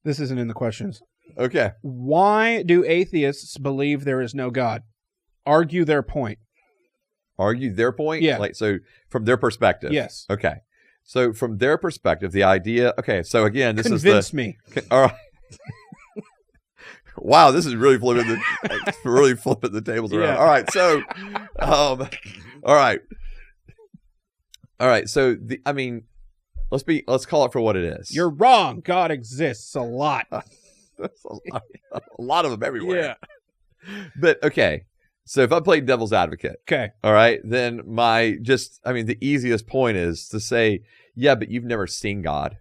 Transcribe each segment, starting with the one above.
This isn't in the questions. Okay. Why do atheists believe there is no God? Argue their point. Argue their point? Yeah. Like, so from their perspective. Yes. Okay. So from their perspective, the idea, okay, so again, this Convince me. All right. Wow, this is really flipping the tables around. Yeah. All right. So all right. So let's call it for what it is. You're wrong. God exists a lot. That's a lot of them everywhere. Yeah. But okay. So if I play devil's advocate, Okay. all right, then the easiest point is to say, yeah, but you've never seen God,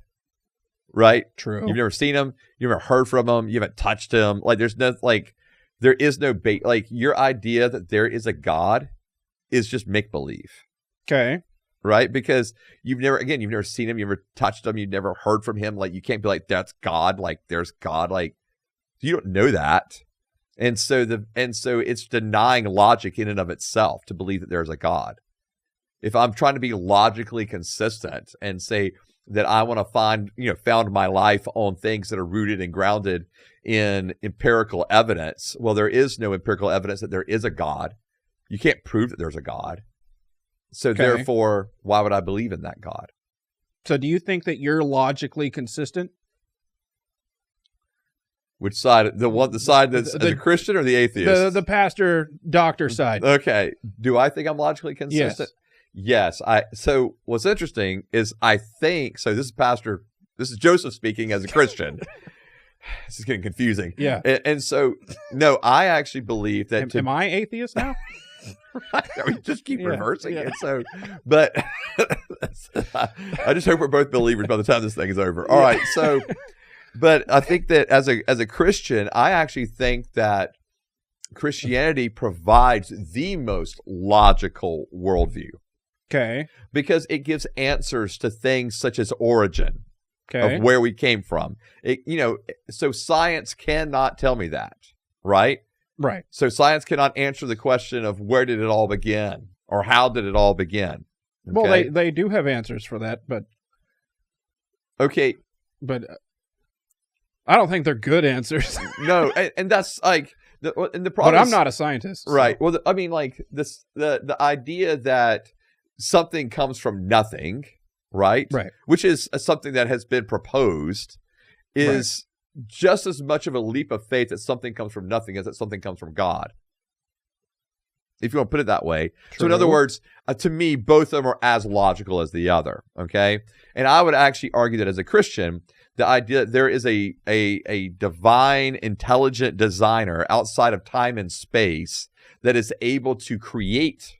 right? True. You've never seen him. You've never heard from him. You haven't touched him. Like, there is no bait. Like, your idea that there is a God is just make believe, Okay. right? Because you've never seen him. You've never touched him. You've never heard from him. Like, you can't be like, that's God. Like, there's God. Like, you don't know that. And so it's denying logic in and of itself to believe that there's a God. If I'm trying to be logically consistent and say that I want to found my life on things that are rooted and grounded in empirical evidence, well, there is no empirical evidence that there is a God. You can't prove that there's a God. So therefore, why would I believe in that God? So do you think that you're logically consistent? Which side? The side that's the Christian or the atheist? The pastor doctor side. Okay. Do I think I'm logically consistent? Yes. So what's interesting is I think, so this is Joseph speaking as a Christian. This is getting confusing. Yeah. And so, no, I actually believe that. Am I atheist now? We just keep reversing it. So, but I just hope we're both believers by the time this thing is over. All right. So, but I think that as a Christian, I actually think that Christianity provides the most logical worldview. Okay. Because it gives answers to things such as origin of where we came from. So science cannot tell me that, right? Right. So science cannot answer the question of where did it all begin or how did it all begin. Okay? Well, they do have answers for that, but okay, but I don't think they're good answers. No, and that's like the problem. But I'm not a scientist, right? So. Well, I mean, like this, the idea that something comes from nothing, right? Right. Which is something that has been proposed, is just as much of a leap of faith that something comes from nothing as that something comes from God. If you want to put it that way. True. So in other words, to me, both of them are as logical as the other. Okay. And I would actually argue that as a Christian, the idea that there is a divine, intelligent designer outside of time and space that is able to create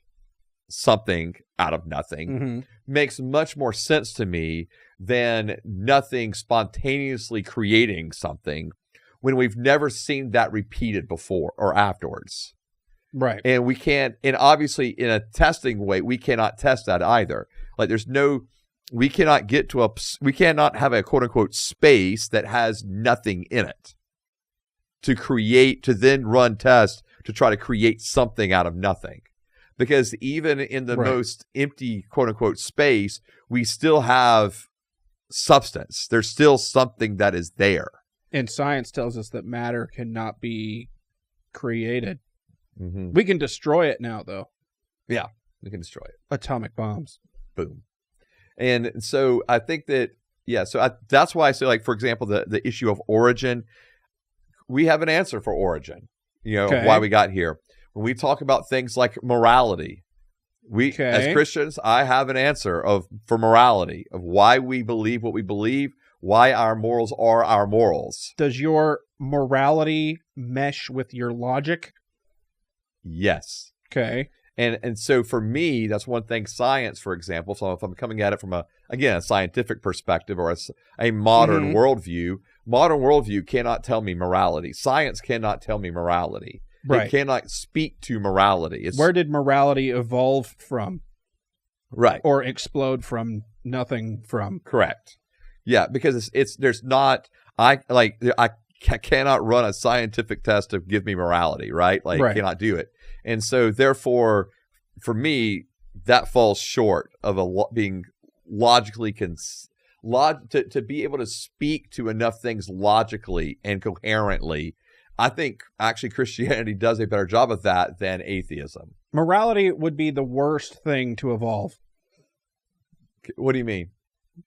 something out of nothing makes much more sense to me than nothing spontaneously creating something when we've never seen that repeated before or afterwards. Right. And we can't, and obviously in a testing way, we cannot test that either. Like we cannot have a quote unquote space that has nothing in it to then run tests to try to create something out of nothing. Because even in the most empty quote unquote space, we still have substance. There's still something that is there. And science tells us that matter cannot be created. Mm-hmm. We can destroy it now, though. Yeah, we can destroy it. Atomic bombs. Boom. And so I think that, that's why I say, like, for example, the issue of origin, we have an answer for origin, why we got here. When we talk about things like morality, as Christians, I have an answer for morality, of why we believe what we believe, why our morals are our morals. Does your morality mesh with your logic? Yes. Okay. And so for me, that's one thing. Science, for example, so if I'm coming at it from a scientific perspective or a modern worldview cannot tell me morality. Science cannot tell me morality. Right. It cannot speak to morality. Where did morality evolve from? Right. Or explode from nothing from? Correct. Yeah, because I cannot run a scientific test to give me morality, right? Cannot do it. And so therefore, for me, that falls short of being logically to be able to speak to enough things logically and coherently. I think actually Christianity does a better job of that than atheism. Morality would be the worst thing to evolve. What do you mean?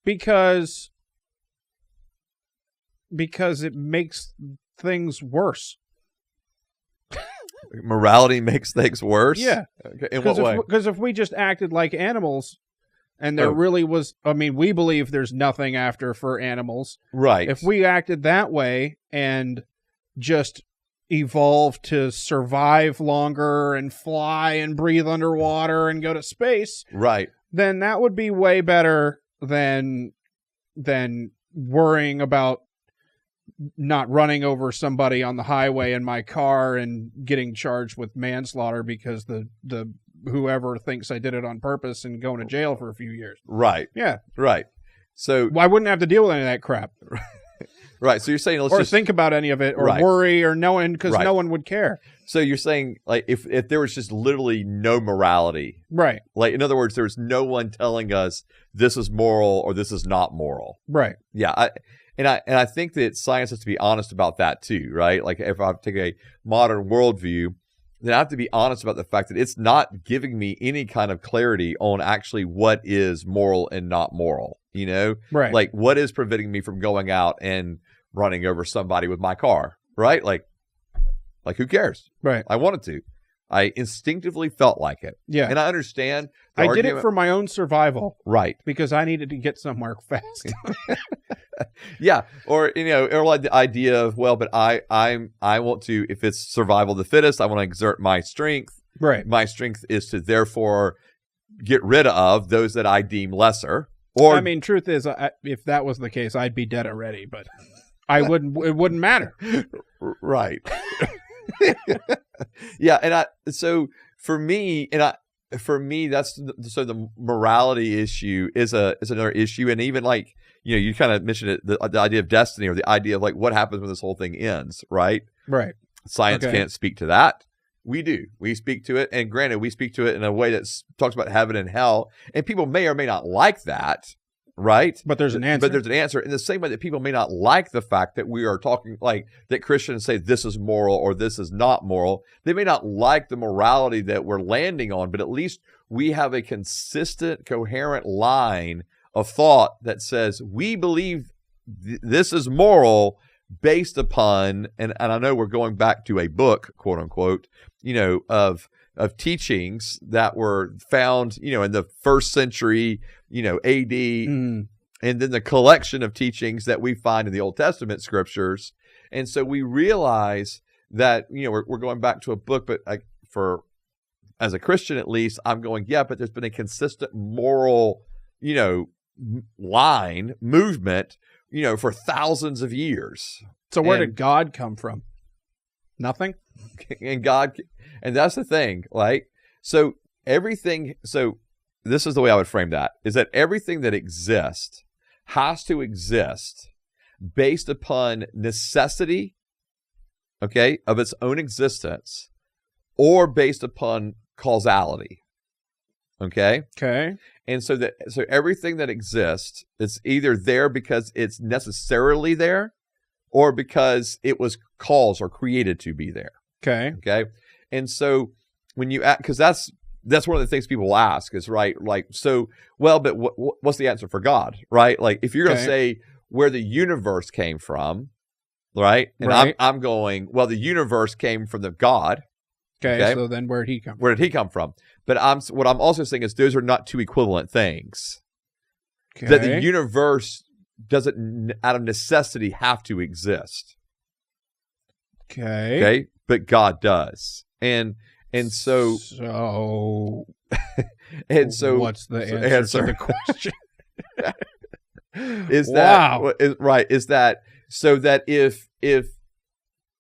Because it makes things worse. Morality makes things worse? Yeah. Okay. In what way? Because if we just acted like animals, and there really was, I mean, we believe there's nothing after for animals. Right. If we acted that way and just evolved to survive longer and fly and breathe underwater and go to space, right, then that would be way better than worrying about not running over somebody on the highway in my car and getting charged with manslaughter because the whoever thinks I did it on purpose and going to jail for a few years. Right. Yeah. Right. So I wouldn't have to deal with any of that crap. Right. So you're saying let's or just think about any of it or worry or no one, because no one would care. So you're saying like if there was just literally no morality. Right. Like in other words, there's no one telling us this is moral or this is not moral. Right. Yeah. I think that science has to be honest about that too, right? Like if I take a modern worldview, then I have to be honest about the fact that it's not giving me any kind of clarity on actually what is moral and not moral, you know? Right. Like what is preventing me from going out and running over somebody with my car, right? Like who cares? Right. I wanted to. I instinctively felt like it. Yeah. And I understand. I did it for my own survival. Right. Because I needed to get somewhere fast. Yeah. Or, or like the idea of, well, but I want to, if it's survival of the fittest, I want to exert my strength. Right. My strength is to therefore get rid of those that I deem lesser. Or, I mean, truth is, if that was the case, I'd be dead already, but it wouldn't matter. Right. Yeah. And so for me, that's so the morality issue is another issue. And even like, you kind of mentioned it, the idea of destiny or the idea of like what happens when this whole thing ends, right? Right. Science can't speak to that. We do. We speak to it. And granted, we speak to it in a way that talks about heaven and hell. And people may or may not like that, right? But there's an answer. But there's an answer. In the same way that people may not like the fact that we are talking like that Christians say this is moral or this is not moral. They may not like the morality that we're landing on, but at least we have a consistent, coherent line of thought that says we believe this is moral based upon, and I know we're going back to a book, quote unquote, of teachings that were found, in the first century, AD, and then the collection of teachings that we find in the Old Testament scriptures. And so we realize that, we're going back to a book, but as a Christian, at least, I'm going, yeah, but there's been a consistent moral, movement, for thousands of years. So where did God come from? Nothing? And that's the thing, like, so this is the way I would frame that, is that everything that exists has to exist based upon necessity, okay, of its own existence, or based upon causality. Okay? Okay. And so everything that exists is either there because it's necessarily there or because it was caused or created to be there. Okay. Okay. And so when you because that's one of the things people will ask is, right, like, so, well, but what's the answer for God, right? Like, if you're going to say where the universe came from, right? And I'm going, well, the universe came from the God. Okay, so then where did he come from? Where did he come from? But what I'm also saying is those are not two equivalent things. Okay. That the universe doesn't, out of necessity, have to exist. Okay. Okay, but God does, and so and so what's the answer to the question? Is that so that if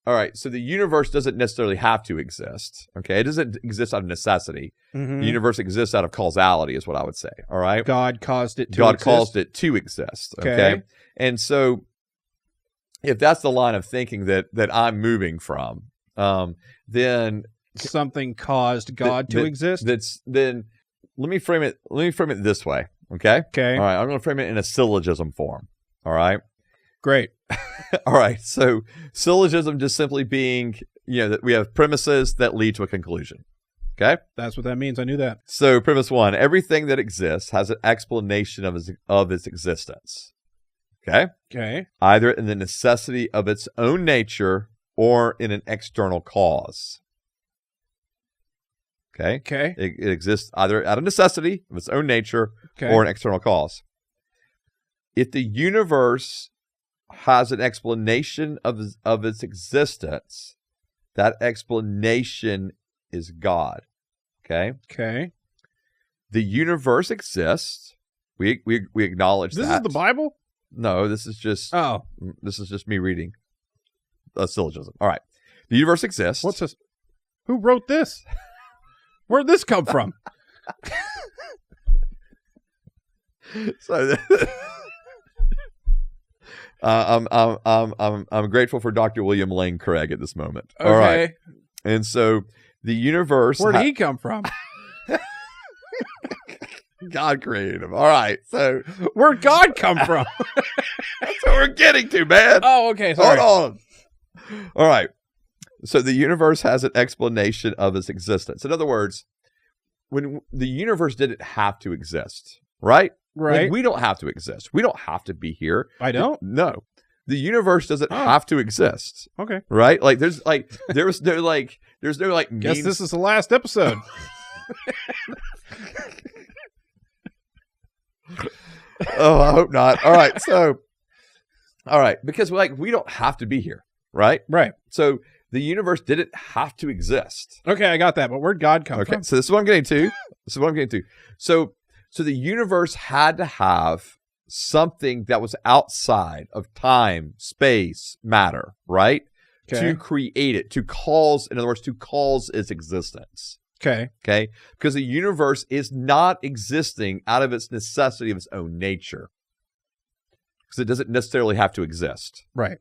all right, so the universe doesn't necessarily have to exist. Okay, it doesn't exist out of necessity. Mm-hmm. The universe exists out of causality, is what I would say. All right, God caused it to God exist. caused it to exist. Okay, and so if that's the line of thinking that I'm moving from, then something caused God to exist. Then let me frame it this way. Okay? Okay. All right, I'm going to frame it in a syllogism form. All right? Great. All right, so syllogism just simply being, that we have premises that lead to a conclusion. Okay? That's what that means. I knew that. So premise 1, everything that exists has an explanation of its existence. Okay? Okay. Either in the necessity of its own nature or in an external cause. Okay? Okay. It exists either out of necessity of its own nature Okay. or an external cause. If the universe has an explanation of its existence, that explanation is God. Okay? Okay. The universe exists. We acknowledge This that. is the Bible? No, this is just me reading a syllogism. All right. The universe exists. What's this? Who wrote this? Where'd this come from? So I'm grateful for Dr. William Lane Craig at this moment. Okay. All right. And so the universe. Where'd he come from? God created him. All right. So Where'd God come from? that's what we're getting to, man. Oh, okay. Sorry. Hold on. All right. So the universe has an explanation of its existence. In other words, when the universe didn't have to exist, right? Right. Like, we don't have to exist. We don't have to be here. I don't? No. The universe doesn't have to exist. Okay. Right? Like there's no Guess means. this is the last episode. Oh, I hope not. All right. So, all right. Because we don't have to be here. Right? Right. So the universe didn't have to exist. Okay, I got that. But where'd God come Okay. from? So this is what I'm getting to. So the universe had to have something that was outside of time, space, matter, right? Okay. To create it, to cause its existence. Okay. Okay? Because the universe is not existing out of its necessity of its own nature. Because it doesn't necessarily have to exist. Right.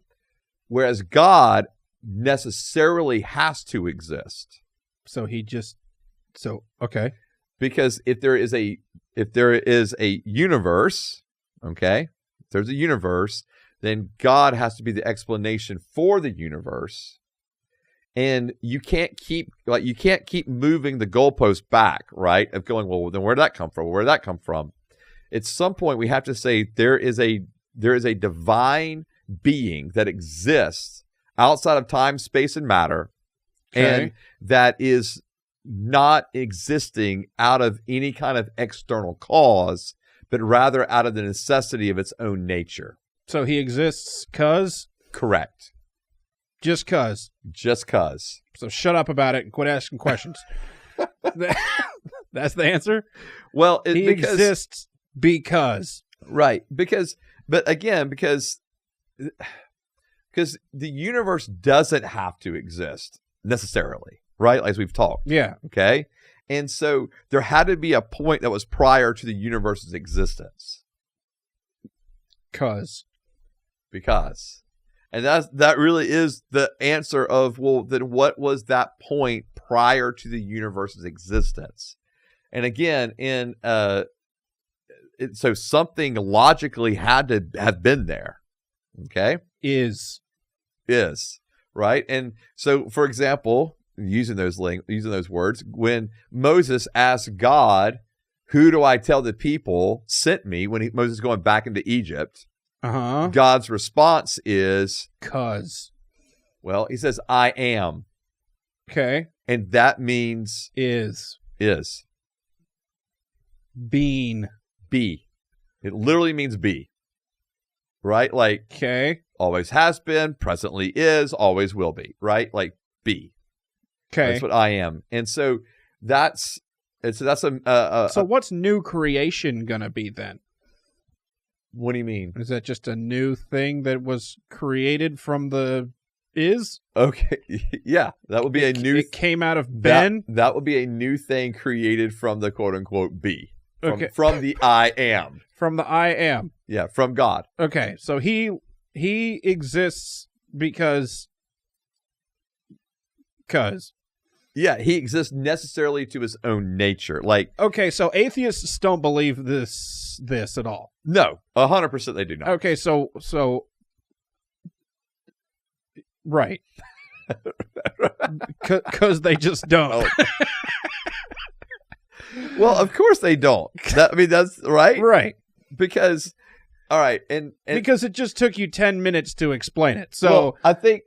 Whereas God necessarily has to exist. Okay. Because if there is a universe, okay, if there's a universe, then God has to be the explanation for the universe. And you can't keep moving the goalpost back, right? Of going, well, then where did that come from? Where did that come from? At some point, we have to say there is a divine being that exists outside of time, space, and matter, Okay. and that is not existing out of any kind of external cause, but rather out of the necessity of its own nature. So he exists cause? Correct. Just cause. Just cause. So shut up about it and quit asking questions. That's the answer? Well, He exists because. Right. Because the universe doesn't have to exist necessarily, right? As we've talked. Yeah. Okay. And so there had to be a point that was prior to the universe's existence. Because. And that really is the answer of, well, then what was that point prior to the universe's existence? And again, so something logically had to have been there. Okay? Is. Right? And so, for example, using those words, when Moses asked God, who do I tell the people sent me when Moses is going back into Egypt? Uh-huh. God's response is, Cause. well, he says, I am. Okay. And that means Is. Be. It literally means be. Right? Like, Okay. always has been, presently is, always will be. Right? Like, be. Okay. That's what I am. And so that's so what's new creation gonna be then? What do you mean? Is that just a new thing that was created from the is? Okay. Yeah. That would be a new... It came out of Ben? That would be a new thing created from the quote-unquote be. From the I am. From the I am. Yeah. From God. Okay. So he exists because... Yeah, he exists necessarily to his own nature. Like, okay, so atheists don't believe this at all. no, 100% they do not. Okay, so right, because they just don't. Oh. Well, of course they don't. That's right. Right. Because, all right, and because it just took you 10 minutes to explain it. So well, I think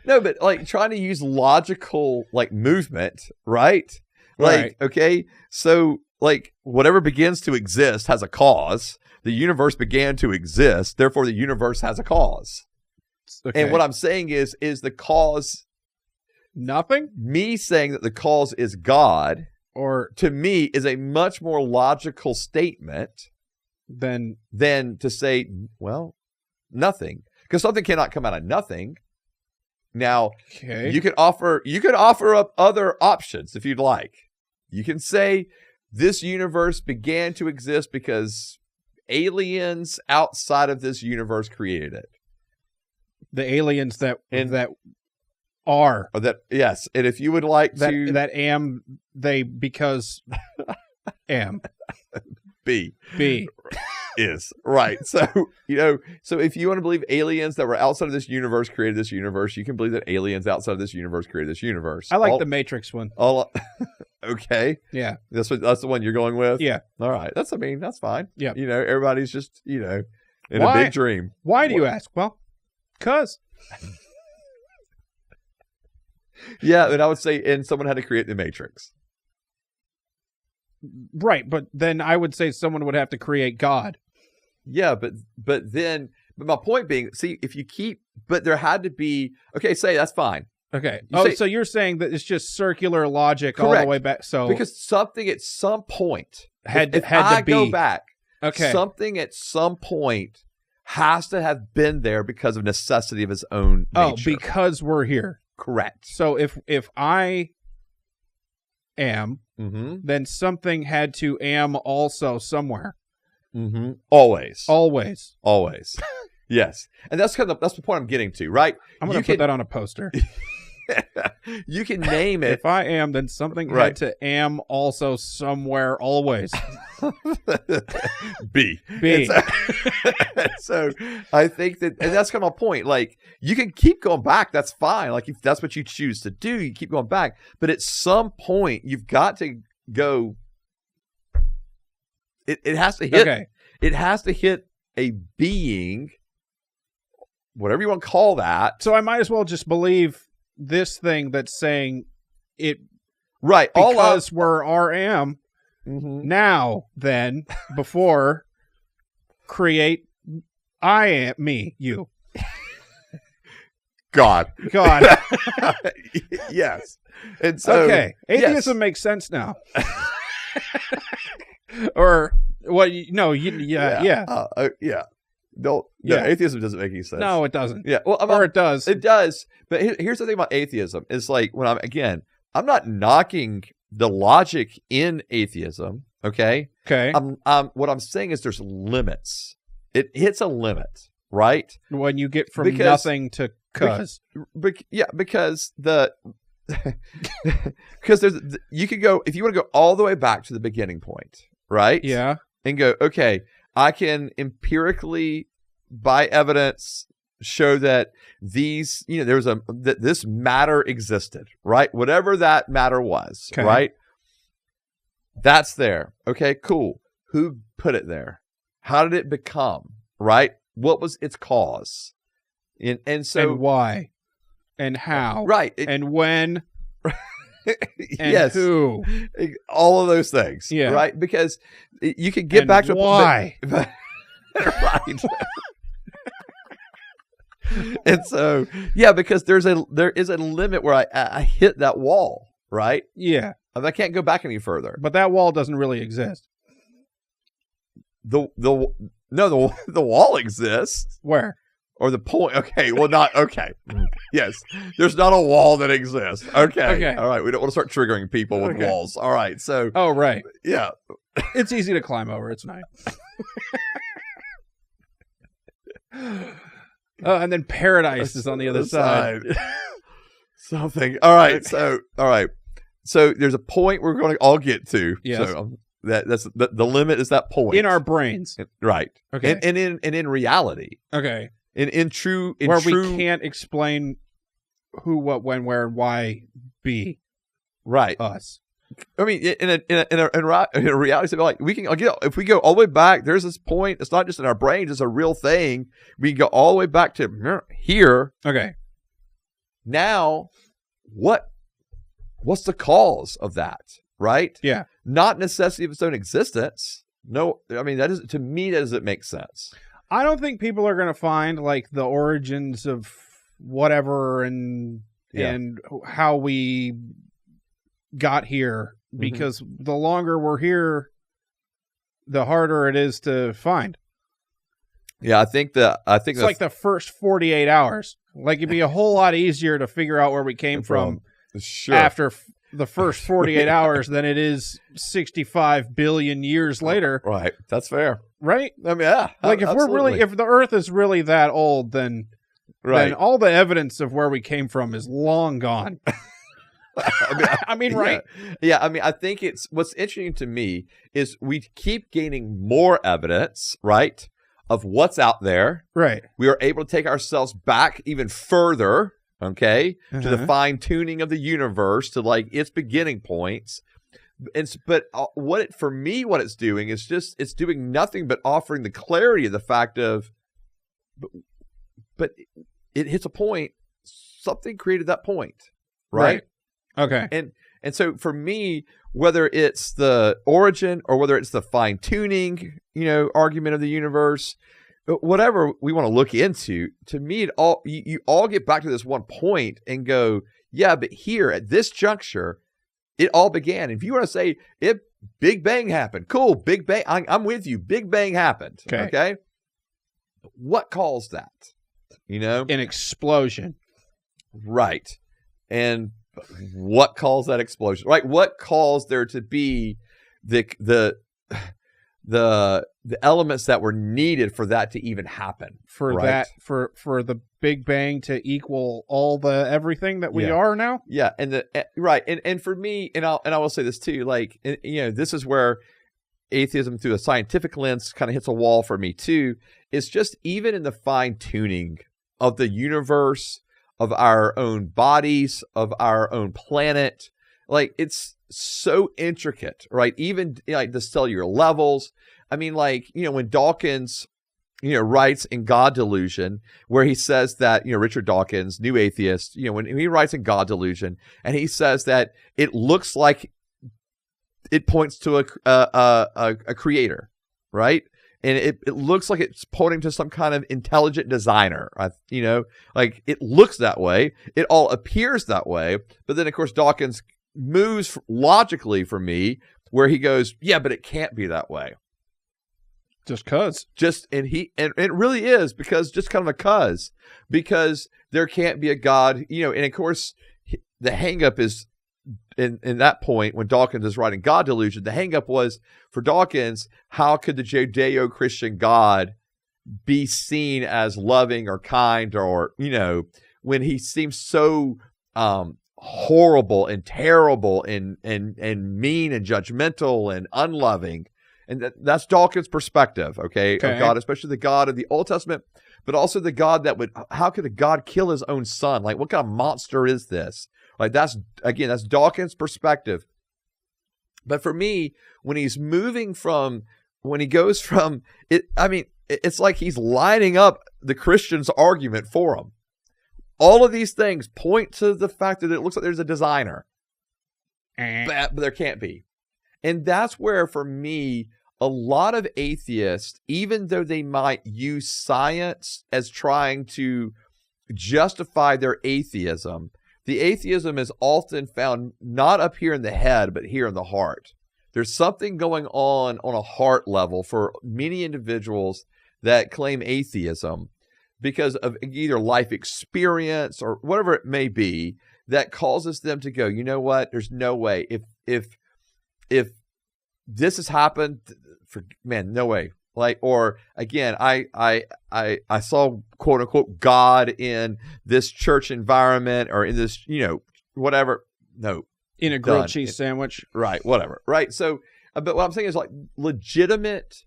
no, but like trying to use logical like movement, right? Like, right. Okay, so like whatever begins to exist has a cause. The universe began to exist, therefore the universe has a cause. Okay. And what I'm saying is the cause nothing? Me saying that the cause is God, or to me, is a much more logical statement than to say, well, nothing, because something cannot come out of nothing. Now, okay. you could offer up other options if you'd like. You can say this universe began to exist because aliens outside of this universe created it. The aliens that are. Or that, yes. And if you would like that am they because am be is right. So, so if you want to believe aliens that were outside of this universe created this universe, you can believe that aliens outside of this universe created this universe. I like the Matrix one. Okay. Yeah. That's the one you're going with? Yeah. All right. That's fine. Yeah. Everybody's just, in a big dream. Why do you ask? Well, 'cause. Yeah, and I would say, and someone had to create the Matrix. Right, but then I would say someone would have to create God. Yeah, but my point being, see, but there had to be, okay, say that's fine. Okay. So you're saying that it's just circular logic correct. all the way back. So because something at some point had to be. Go back, okay, something at some point has to have been there because of necessity of its own nature. Oh, because we're here. Correct. So if I am, mm-hmm. then something had to am also somewhere. Mm-hmm. Always. Yes, and that's the point I'm getting to, right? I'm going to put that on a poster. You can name it. If I am, then something right. had to am also somewhere always. Be. So I think that, and that's kind of my point. Like, you can keep going back. That's fine. Like, if that's what you choose to do, you keep going back. But at some point, you've got to go. It has to hit. Okay. It has to hit a being, whatever you want to call that. So I might as well just believe this thing that's saying it. Right. Because we're RM. Mm-hmm. Now, then, before, create I am me, you. God. Yes. And so, okay, atheism makes sense now. Or what? No, yeah. No, atheism doesn't make any sense. No, it doesn't. Yeah, well, or it does. It does. But here's the thing about atheism: is like when I'm not knocking the logic in atheism. Okay. Okay. What I'm saying is there's limits. It hits a limit, right? When you get from nothing to cause. Because there's you could go, if you want to go all the way back to the beginning point, right? Yeah. And go, okay, I can empirically, by evidence, show that these, that this matter existed, right? Whatever that matter was, okay. Right? That's there. Okay, cool. Who put it there? How did it become? Right? What was its cause? And so, and why? And how? Right. And when? And yes. who? All of those things. Yeah. Right? Because you can get back to why. Right. And so, yeah, because there is a limit where I hit that wall, right? Yeah. I can't go back any further. But that wall doesn't really exist. The wall exists. Where? Or the point. Okay. Well, not okay. Yes. There's not a wall that exists. Okay. All right. We don't want to start triggering people with walls. All right. So. Oh, right. Yeah. It's easy to climb over. It's nice. And then paradise is on the other side. Something. All right. So there's a point we're going to all get to. Yes. So that's the limit is that point in our brains. Right. Okay. And in reality. Okay. In true we can't explain who, what, when, where, and why be right. us. I mean, in a reality, like we can if we go all the way back, there's this point. It's not just in our brains; it's a real thing. We can go all the way back to here. Okay. Now, what's the cause of that? Right? Yeah. Not necessity of its own existence. No, I mean that is to me. That doesn't make sense. I don't think people are going to find like the origins of whatever and how we got here, because the longer we're here, the harder it is to find. Yeah, I think it's like the first 48 hours. Like it'd be a whole lot easier to figure out where we came from after the first 48 hours than it is 65 billion years later. Right. That's fair. Right? I mean, yeah. Like if the Earth is really that old, then all the evidence of where we came from is long gone. I mean, right? Yeah. I mean, I think what's interesting to me is we keep gaining more evidence, right, of what's out there. Right. We are able to take ourselves back even further, okay, to the fine tuning of the universe, to like its beginning points. But what it's doing is just it's doing nothing but offering the clarity of the fact of, but it hits a point. Something created that point, right? Okay. And so for me, whether it's the origin or whether it's the fine tuning, argument of the universe, whatever we want to look into, to me, you all get back to this one point and go, yeah, but here at this juncture, it all began. If you want to say Big Bang happened, cool, Big Bang, I'm with you. Big Bang happened. Okay. What caused that? An explosion. Right. And what caused that explosion? Right. What caused there to be the elements that were needed for that to even happen? For the Big Bang to equal all the everything that we are now? Yeah. And and for me, and I will say this too, like, this is where atheism through a scientific lens kind of hits a wall for me too. It's just even in the fine tuning of the universe, of our own bodies, of our own planet, like it's so intricate, right? Even like the cellular levels. I mean, like, when Dawkins, writes in God Delusion, where he says that, Richard Dawkins, new atheist, when he writes in God Delusion, and he says that it looks like it points to a creator, right? And it looks like it's pointing to some kind of intelligent designer, like it looks that way. It all appears that way. But then, of course, Dawkins moves logically for me where he goes, yeah, but it can't be that way. Just cuz. And it really is because there can't be a God, and of course, the hang up is in that point when Dawkins is writing God Delusion, the hang up was for Dawkins, how could the Judeo-Christian God be seen as loving or kind or, when he seems so horrible and terrible and mean and judgmental and unloving. And that's Dawkins' perspective, okay, of God, especially the God of the Old Testament, but also the God how could a God kill his own son? Like, what kind of monster is this? Like, that's Dawkins' perspective. But for me, when he goes from it, I mean, it's like he's lining up the Christian's argument for him. All of these things point to the fact that it looks like there's a designer, but there can't be. And that's where, for me, a lot of atheists, even though they might use science as trying to justify their atheism, the atheism is often found not up here in the head, but here in the heart. There's something going on a heart level for many individuals that claim atheism because of either life experience or whatever it may be that causes them to go, you know what? There's no way. If this has happened, no way. Like, or again, I saw quote unquote God in this church environment or in this, whatever. No, in a grilled cheese sandwich. Right. Whatever. Right. So, but what I'm saying is like legitimate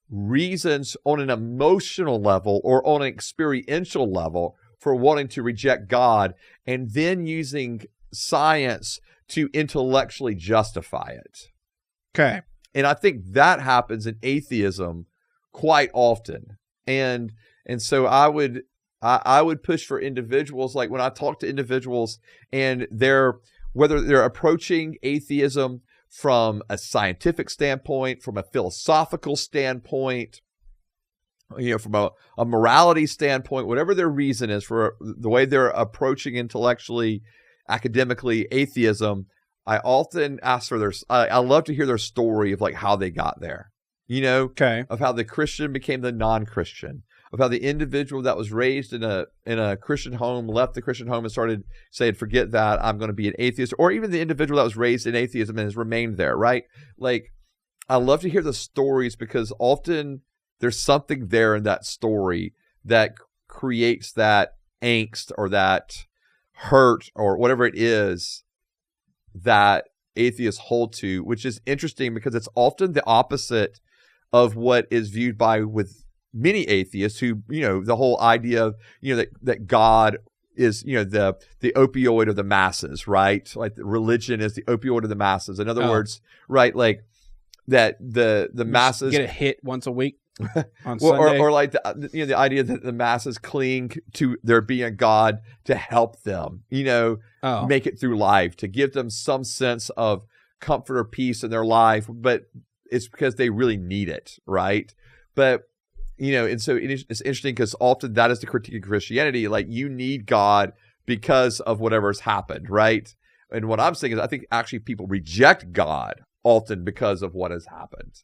reasons on an emotional level or on an experiential level for wanting to reject God, and then using science to intellectually justify it. Okay. And I think that happens in atheism quite often. And so I would push for individuals, like when I talk to individuals and whether they're approaching atheism from a scientific standpoint, from a philosophical standpoint, from a morality standpoint, whatever their reason is for the way they're approaching intellectually, academically atheism, I often ask for I love to hear their story of like how they got there, okay, of how the Christian became the non-Christian, of how the individual that was raised in a Christian home left the Christian home and started saying, forget that, I'm going to be an atheist, or even the individual that was raised in atheism and has remained there, right? Like, I love to hear the stories because often there's something there in that story that creates that angst or that hurt or whatever it is that atheists hold to, which is interesting because it's often the opposite of what is viewed with many atheists who, the whole idea of, that God is, the opioid of the masses, right? Like religion is the opioid of the masses. In other words, right, like that the masses get a hit once a week on Sunday. Or like the idea that the masses cling to there being a God to help them, make it through life, to give them some sense of comfort or peace in their life, but it's because they really need it, right? But and so it's interesting because often that is the critique of Christianity. Like, you need God because of whatever's happened, right? And what I'm saying is I think actually people reject God often because of what has happened.